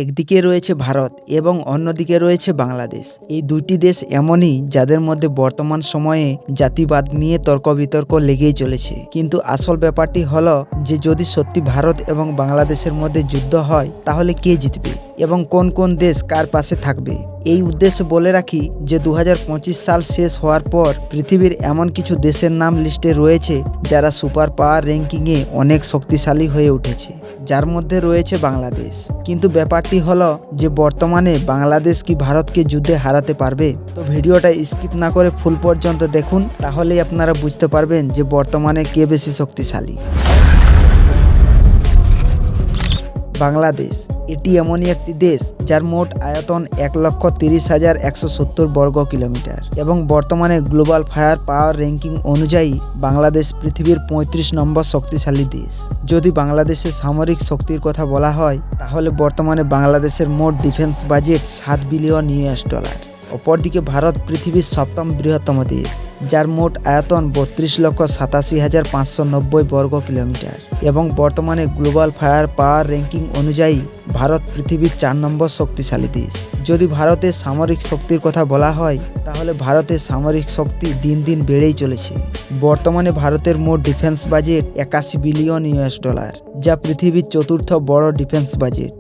একদিকে রয়েছে ভারত এবং অন্যদিকে রয়েছে বাংলাদেশ। এই দুইটি দেশ এমনই যাদের মধ্যে বর্তমান সময়ে জাতিবাদ নিয়ে তর্ক বিতর্ক লেগেই চলেছে। কিন্তু আসল ব্যাপারটি হলো যে যদি সত্যি ভারত এবং বাংলাদেশের মধ্যে যুদ্ধ হয় তাহলে কে জিতবে এবং কোন কোন দেশ কার পাশে থাকবে। এই উদ্দেশ্যে বলে রাখি যে 2025 সাল শেষ হওয়ার পর পৃথিবীর এমন কিছু দেশের নাম লিস্টে রয়েছে যারা সুপার পাওয়ার র্যাঙ্কিংয়ে অনেক শক্তিশালী হয়ে উঠেছে, যার মধ্যে রয়েছে বাংলাদেশ। কিন্তু ব্যাপারটি হলো যে বর্তমানে বাংলাদেশ কি ভারতকে যুদ্ধে হারাতে পারবে? তো ভিডিওটা স্কিপ না করে ফুল পর্যন্ত দেখুন, তাহলেই আপনারা বুঝতে পারবেন যে বর্তমানে কে বেশি শক্তিশালী। বাংলাদেশ এটি এমনই একটি দেশ যার মোট আয়তন 1,30,170 বর্গ কিলোমিটার এবং বর্তমানে গ্লোবাল ফায়ার পাওয়ার র্যাঙ্কিং অনুযায়ী বাংলাদেশ পৃথিবীর 35 নম্বর শক্তিশালী দেশ। যদি বাংলাদেশের সামরিক শক্তির কথা বলা হয় তাহলে বর্তমানে বাংলাদেশের মোট ডিফেন্স বাজেট $7 বিলিয়ন। অপরদিকে ভারত পৃথিবীর 7ম বৃহত্তম দেশ, যার মোট আয়তন 32,87,590 বর্গ কিলোমিটার এবং বর্তমানে গ্লোবাল ফায়ার পাওয়ার র্যাঙ্কিং অনুযায়ী ভারত পৃথিবীর 4 নম্বর শক্তিশালী দেশ। যদি ভারতের সামরিক শক্তির কথা বলা হয় তাহলে ভারতের সামরিক শক্তি দিন দিন বেড়েই চলেছে। বর্তমানে ভারতের মোট ডিফেন্স বাজেট $81 বিলিয়ন, যা পৃথিবীর 4র্থ বড় ডিফেন্স বাজেট।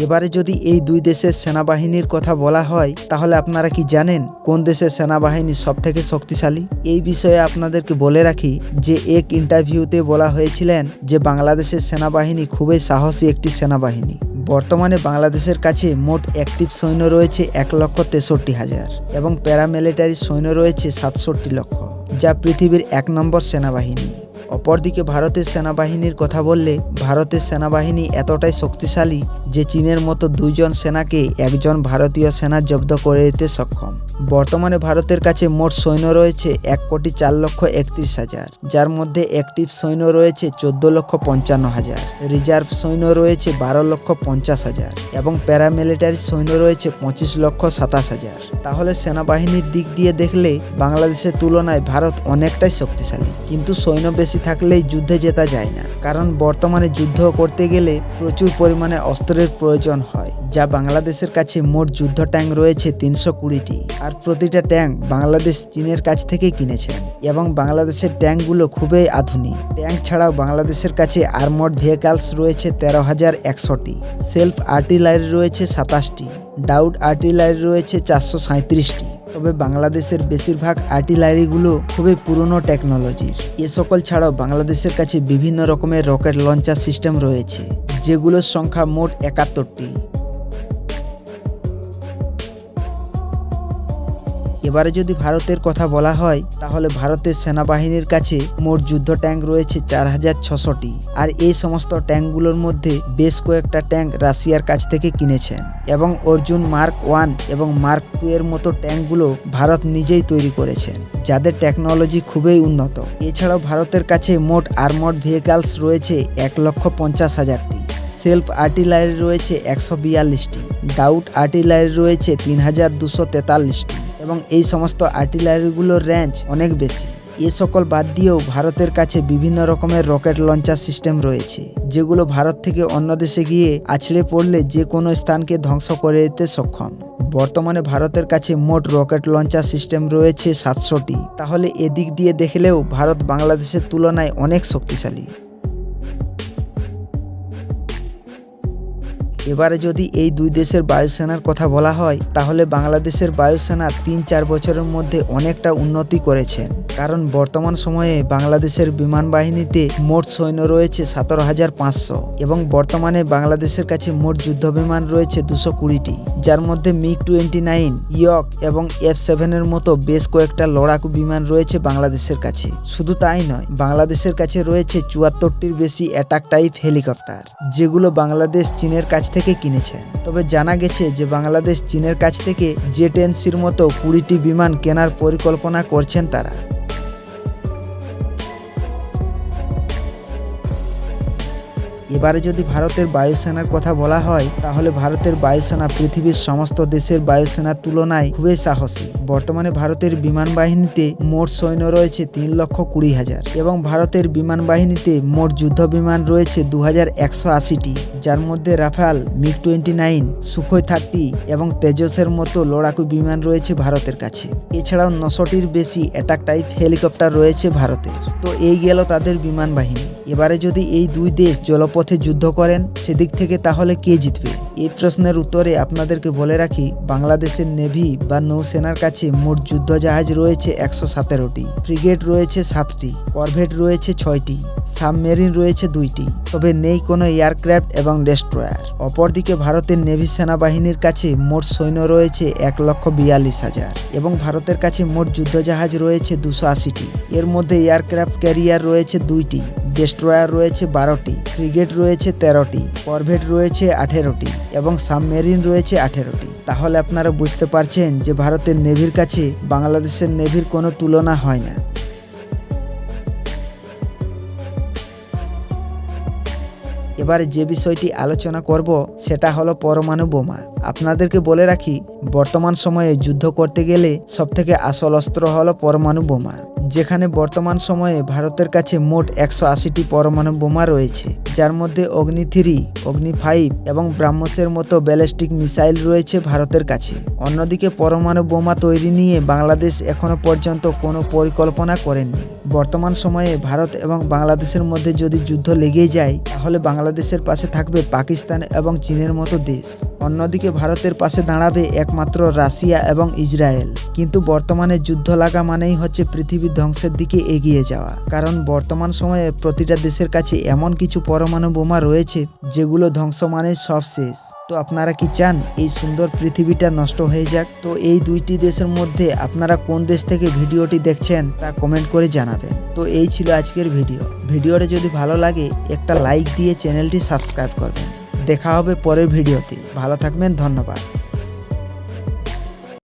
এবারে যদি এই দুই দেশের সেনাবাহিনীর কথা বলা হয় তাহলে আপনারা কি জানেন কোন দেশের সেনাবাহিনী সবথেকে শক্তিশালী? এই বিষয়ে আপনাদেরকে বলে রাখি যে এক ইন্টারভিউতে বলা হয়েছিলেন যে বাংলাদেশের সেনাবাহিনী খুবই সাহসী একটি সেনাবাহিনী। বর্তমানে বাংলাদেশের কাছে মোট অ্যাক্টিভ সৈন্য রয়েছে 1,63,000 এবং প্যারামিলিটারি সৈন্য রয়েছে 67 লক্ষ, যা পৃথিবীর 1 নম্বর সেনাবাহিনী। অপরদিকে ভারতের সেনাবাহিনীর কথা বললে ভারতের সেনাবাহিনী এতটাই শক্তিশালী যে চীনের মতো 2 জন সেনাকে 1 জন ভারতীয় সেনা জব্দ করে দিতে সক্ষম। বর্তমানে ভারতের কাছে মোট সৈন্য রয়েছে 1,04,31,000, যার মধ্যে অ্যাক্টিভ সৈন্য রয়েছে 14,55,000, রিজার্ভ সৈন্য রয়েছে 12,50,000 এবং প্যারামিলিটারি সৈন্য রয়েছে 25,27,000। তাহলে সেনাবাহিনীর দিক দিয়ে দেখলে বাংলাদেশের তুলনায় ভারত অনেকটাই শক্তিশালী। কিন্তু সৈন্য বেশি থাকলেই যুদ্ধে জেতা যায় না, কারণ বর্তমানে যুদ্ধ করতে গেলে প্রচুর পরিমাণে অস্ত্রের প্রয়োজন হয়। যা বাংলাদেশের কাছে মোট যুদ্ধ ট্যাঙ্ক রয়েছে 320টি, আর প্রতিটা ট্যাঙ্ক বাংলাদেশ চীনের কাছ থেকে কিনেছেন এবং বাংলাদেশের ট্যাঙ্কগুলো খুবই আধুনিক। ট্যাঙ্ক ছাড়াও বাংলাদেশের কাছে আর্মড ভেহিকলস রয়েছে 13,100টি, সেলফ আর্টিলারি রয়েছে 27টি, ডাউট আর্টিলারি রয়েছে 437টি। তবে বাংলাদেশের বেশিরভাগ আর্টিলারিগুলো খুবই পুরনো টেকনোলজির। এ সকল ছাড়াও বাংলাদেশের কাছে বিভিন্ন রকমের রকেট লঞ্চার সিস্টেম রয়েছে, যেগুলোর সংখ্যা মোট 71টি। এবারে যদি ভারতের কথা বলা হয় তাহলে ভারতের সেনাবাহিনীর কাছে মোট যুদ্ধ ট্যাঙ্ক রয়েছে 4,600টি, আর এই সমস্ত ট্যাঙ্কগুলোর মধ্যে বেশ কয়েকটা ট্যাঙ্ক রাশিয়ার কাছ থেকে কিনেছেন এবং অর্জুন মার্ক 1 এবং মার্ক 2 এর মতো ট্যাঙ্কগুলো ভারত নিজেই তৈরি করেছেন, যাদের টেকনোলজি খুবই উন্নত। এছাড়াও ভারতের কাছে মোট আর্মড ভেহিকলস রয়েছে 1,50,000টি, সেলফ আর্টিলারি রয়েছে 142টি, ডাউট আর্টিলারি রয়েছে 3,243টি এবং এই সমস্ত আর্টিলারিগুলোর রেঞ্জ অনেক বেশি। এ সকল বাদ দিয়েও ভারতের কাছে বিভিন্ন রকমের রকেট লঞ্চার সিস্টেম রয়েছে, যেগুলো ভারত থেকে অন্য দেশে গিয়ে আছড়ে পড়লে যে কোনো স্থানকে ধ্বংস করে দিতে সক্ষম। বর্তমানে ভারতের কাছে মোট রকেট লঞ্চার সিস্টেম রয়েছে 700টি। তাহলে এদিক দিয়ে দেখলেও ভারত বাংলাদেশের তুলনায় অনেক শক্তিশালী। এবারে যদি এই দুই দেশের বায়ুসেনার কথা বলা হয় তাহলে বাংলাদেশের বায়ুসেনা 3-4 বছরের মধ্যে অনেকটা উন্নতি করেছেন, কারণ বর্তমান সময়ে বাংলাদেশের বিমান বাহিনীতে মোট সৈন্য রয়েছে 17,500 এবং বর্তমানে বাংলাদেশের কাছে মোট যুদ্ধ বিমান রয়েছে 220টি, যার মধ্যে MiG-29, ইয়ক এবং F-7 এর মতো বেশ কয়েকটা লড়াকু বিমান রয়েছে বাংলাদেশের কাছে। শুধু তাই নয়, বাংলাদেশের কাছে রয়েছে 74টির বেশি অ্যাটাক টাইপ হেলিকপ্টার, যেগুলো বাংলাদেশ চীনের কাছ থেকে কিনেছেন। তবে জানা গেছে যে বাংলাদেশ চীনের কাছ থেকে জেট-10Cর মতো 20টি বিমান কেনার পরিকল্পনা করছেন তারা। এবারে যদি ভারতের বায়ুসেনার কথা বলা হয় তাহলে ভারতের বায়ুসেনা পৃথিবীর সমস্ত দেশের বায়ুসেনার তুলনায় খুবই সাহসী। বর্তমানে ভারতের বিমান বাহিনীতে মোট সৈন্য রয়েছে 3,20,000 এবং ভারতের বিমান বাহিনীতে মোট যুদ্ধ বিমান রয়েছে 2,180টি, যার মধ্যে রাফাল, MiG-29, সুখোই 30 এবং তেজসের মতো লড়াকু বিমান রয়েছে ভারতের কাছে। এছাড়াও 900টির বেশি অ্যাটাক টাইপ হেলিকপ্টার রয়েছে ভারতের। তো এই গেল তাদের বিমান বাহিনী। এবারে যদি এই দুই দেশ জলপথে যুদ্ধ করেন সেদিক থেকে তাহলে কে জিতবে? এই প্রশ্নের উত্তরে আপনাদেরকে বলে রাখি, বাংলাদেশের নেভি বা নৌসেনার কাছে মোট যুদ্ধ জাহাজ রয়েছে 117টি, ফ্রিগেট রয়েছে 7টি, করভেট রয়েছে 6টি, সাবমেরিন রয়েছে 2টি, তবে নেই কোনো এয়ারক্রাফট এবং ডেস্ট্রয়ার। অপরদিকে ভারতের নেভি সেনাবাহিনীর কাছে মোট সৈন্য রয়েছে 1,42,000 এবং ভারতের কাছে মোট যুদ্ধজাহাজ রয়েছে 280টি। এর মধ্যে এয়ারক্রাফট ক্যারিয়ার রয়েছে 2টি, ডেস্ট্রয়ার রয়েছে 12টি, ফ্রিগেট রয়েছে 13টি, করভেট রয়েছে 18টি এবং সাবমেরিন রয়েছে 18টি। তাহলে আপনারা বুঝতে পারছেন যে ভারতের নেভির কাছে বাংলাদেশের নেভির কোনো তুলনা হয় না। এবারে যে বিষয়টি আলোচনা করব সেটা হলো পরমাণু বোমা। আপনাদেরকে বলে রাখি, বর্তমান সময়ে যুদ্ধ করতে গেলে সবথেকে আসল অস্ত্র হলো পরমাণু বোমা, যেখানে বর্তমান সময়ে ভারতের কাছে মোট 180টি পরমাণু বোমা রয়েছে, যার মধ্যে অগ্নি 3, অগ্নি 5 এবং ব্রাহ্মসের মতো ব্যালিস্টিক মিসাইল রয়েছে ভারতের কাছে। অন্যদিকে পরমাণু বোমা তৈরি নিয়ে বাংলাদেশ এখনো পর্যন্ত কোনো পরিকল্পনা করেননি। বর্তমান সময়ে ভারত এবং বাংলাদেশের মধ্যে যদি যুদ্ধ লেগে যায় তাহলে বাংলাদেশের পাশে থাকবে পাকিস্তান এবং চীনের মতো দেশ। অন্যদিকে ভারতের পাশে দাঁড়াবে একমাত্র রাশিয়া এবং ইসরায়েল। কিন্তু বর্তমানে যুদ্ধ লাগা মানেই হচ্ছে পৃথিবী ধ্বংসের দিকে এগিয়ে যাওয়া, কারণ বর্তমান সময়ে প্রতিটা দেশের কাছে এমন কিছু পরমাণু বোমা রয়েছে যেগুলো ধ্বংস মানে সব শেষ। তো আপনারা কি চান এই সুন্দর পৃথিবীটা নষ্ট হয়ে যাক? তো এই দুইটি দেশের মধ্যে আপনারা কোন দেশ থেকে ভিডিওটি দেখছেন তা কমেন্ট করে জানাবেন। তো এই ছিল আজকের ভিডিওটা যদি ভালো লাগে একটা লাইক দিয়ে চ্যানেলটি সাবস্ক্রাইব করবেন। দেখা হবে পরের ভিডিওতে। ভালো থাকবেন, ধন্যবাদ।